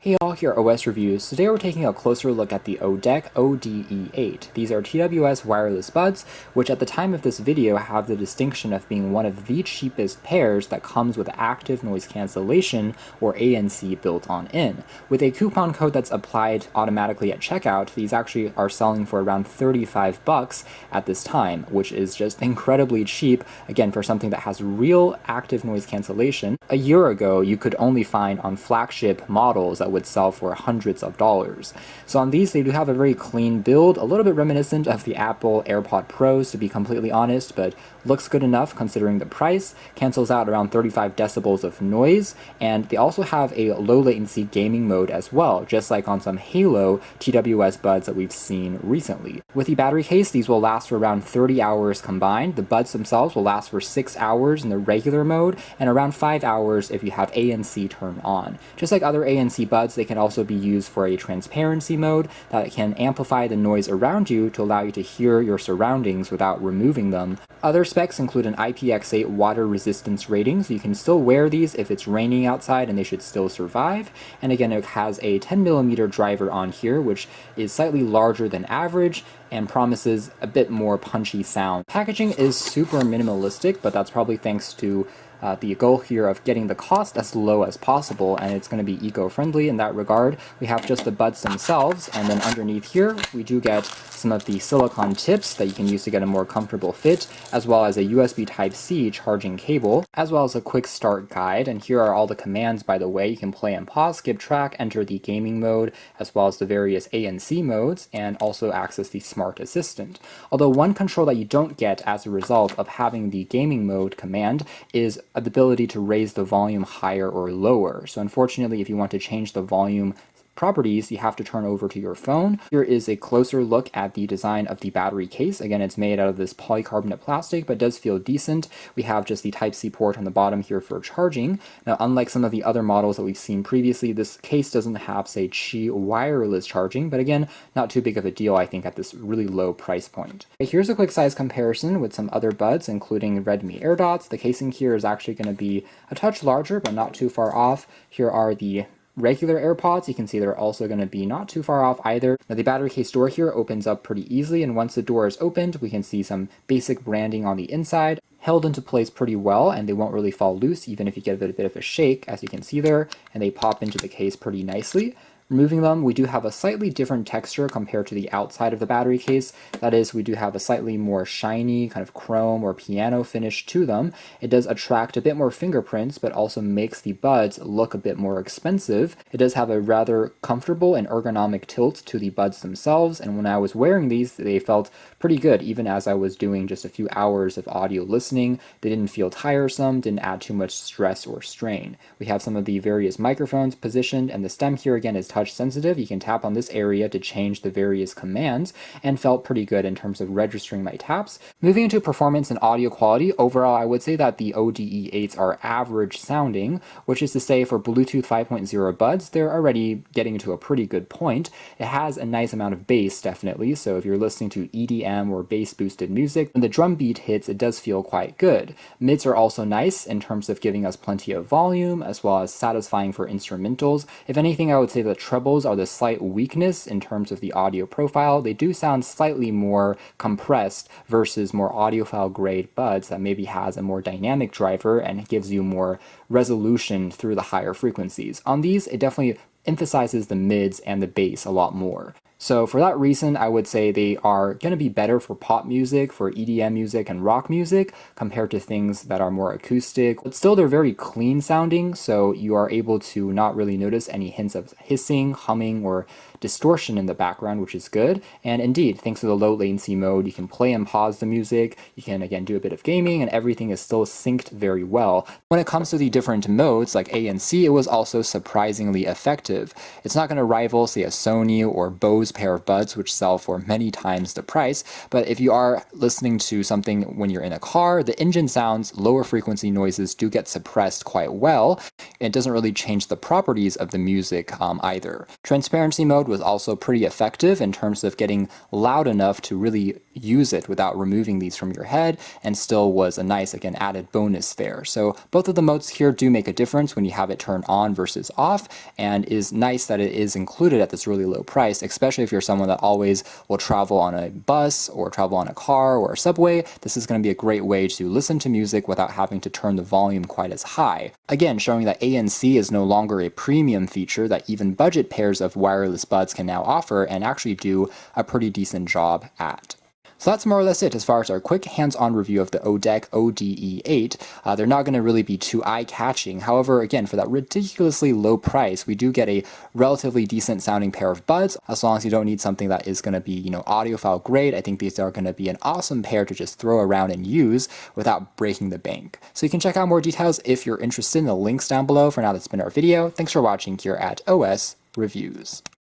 Hey all, here at OS Reviews. Today we're taking a closer look at the ODEC ODE8. These are TWS wireless buds, which at the time of this video have the distinction of being one of the cheapest pairs that comes with active noise cancellation, or ANC, built on in. With a coupon code that's applied automatically at checkout, these actually are selling for around 35 bucks at this time, which is just incredibly cheap, again, for something that has real active noise cancellation. A year ago, you could only find on flagship models that would sell for hundreds of dollars. So on these, they do have a very clean build, a little bit reminiscent of the Apple AirPod Pros, to be completely honest, but looks good enough considering the price, cancels out around 35 decibels of noise, and they also have a low latency gaming mode as well, just like on some Halo TWS buds that we've seen recently. With the battery case, these will last for around 30 hours combined. The buds themselves will last for 6 hours in the regular mode, and around 5 hours if you have ANC turned on. Just like other ANC buds, they can also be used for a transparency mode that can amplify the noise around you to allow you to hear your surroundings without removing them. Other specs include an IPX8 water resistance rating, so you can still wear these if it's raining outside and they should still survive. And again, it has a 10mm driver on here, which is slightly larger than average and promises a bit more punchy sound. Packaging is super minimalistic, but that's probably thanks to the goal here of getting the cost as low as possible, and it's going to be eco-friendly in that regard. We have just the buds themselves, and then underneath here we do get some of the silicone tips that you can use to get a more comfortable fit, as well as a USB Type-C charging cable, as well as a quick start guide. And here are all the commands, by the way. You can play and pause, skip track, enter the gaming mode, as well as the various ANC modes, and also access the Smart Assistant. Although one control that you don't get as a result of having the gaming mode command is the ability to raise the volume higher or lower. So unfortunately, if you want to change the volume properties, you have to turn over to your phone. Here is a closer look at the design of the battery case. Again, it's made out of this polycarbonate plastic, but does feel decent. We have just the Type-C port on the bottom here for charging. Now, unlike some of the other models that we've seen previously, this case doesn't have, say, Qi wireless charging, but again, not too big of a deal, I think, at this really low price point. Okay, here's a quick size comparison with some other buds, including Redmi AirDots. The casing here is actually going to be a touch larger, but not too far off. Here are the regular AirPods. You can see they're also going to be not too far off either. Now, the battery case door here opens up pretty easily, and once the door is opened, we can see some basic branding on the inside, held into place pretty well, and they won't really fall loose even if you get a bit of a shake, as you can see there, and they pop into the case pretty nicely. Removing them, we do have a slightly different texture compared to the outside of the battery case. That is, we do have a slightly more shiny kind of chrome or piano finish to them. It does attract a bit more fingerprints, but also makes the buds look a bit more expensive. It does have a rather comfortable and ergonomic tilt to the buds themselves, and when I was wearing these, they felt pretty good, even as I was doing just a few hours of audio listening. They didn't feel tiresome, didn't add too much stress or strain. We have some of the various microphones positioned, and the stem here again is touch sensitive. You can tap on this area to change the various commands, and felt pretty good in terms of registering my taps. Moving into performance and audio quality, overall I would say that the ODE8s are average sounding, which is to say for Bluetooth 5.0 buds, they're already getting to a pretty good point. It has a nice amount of bass, definitely, so if you're listening to EDM or bass boosted music, when the drum beat hits, it does feel quite good. Mids are also nice in terms of giving us plenty of volume, as well as satisfying for instrumentals. If anything, I would say that trebles are the slight weakness in terms of the audio profile. They do sound slightly more compressed versus more audiophile grade buds that maybe has a more dynamic driver and gives you more resolution through the higher frequencies. On these, it definitely emphasizes the mids and the bass a lot more. So for that reason, I would say they are going to be better for pop music, for EDM music and rock music, compared to things that are more acoustic. But still, they're very clean sounding, so you are able to not really notice any hints of hissing, humming, or distortion in the background, which is good. And indeed, thanks to the low latency mode, you can play and pause the music, you can again do a bit of gaming, and everything is still synced very well. When it comes to the different modes like ANC, it was also surprisingly effective. It's not going to rival, say, a Sony or Bose those pair of buds, which sell for many times the price. But if you are listening to something when you're in a car, the engine sounds, lower frequency noises do get suppressed quite well. It doesn't really change the properties of the music either. Transparency mode was also pretty effective in terms of getting loud enough to really use it without removing these from your head, and still was a nice, again, added bonus there. So both of the modes here do make a difference when you have it turned on versus off, and is nice that it is included at this really low price, especially if you're someone that always will travel on a bus or travel on a car or a subway. This is going to be a great way to listen to music without having to turn the volume quite as high. Again, showing that ANC is no longer a premium feature that even budget pairs of wireless buds can now offer and actually do a pretty decent job at. So that's more or less it as far as our quick hands-on review of the ODEC ODE8. They're not going to really be too eye-catching. However, again, for that ridiculously low price, we do get a relatively decent sounding pair of buds. As long as you don't need something that is going to be, audiophile grade, I think these are going to be an awesome pair to just throw around and use without breaking the bank. So you can check out more details if you're interested in the links down below. For now, that's been our video. Thanks for watching here at OS Reviews.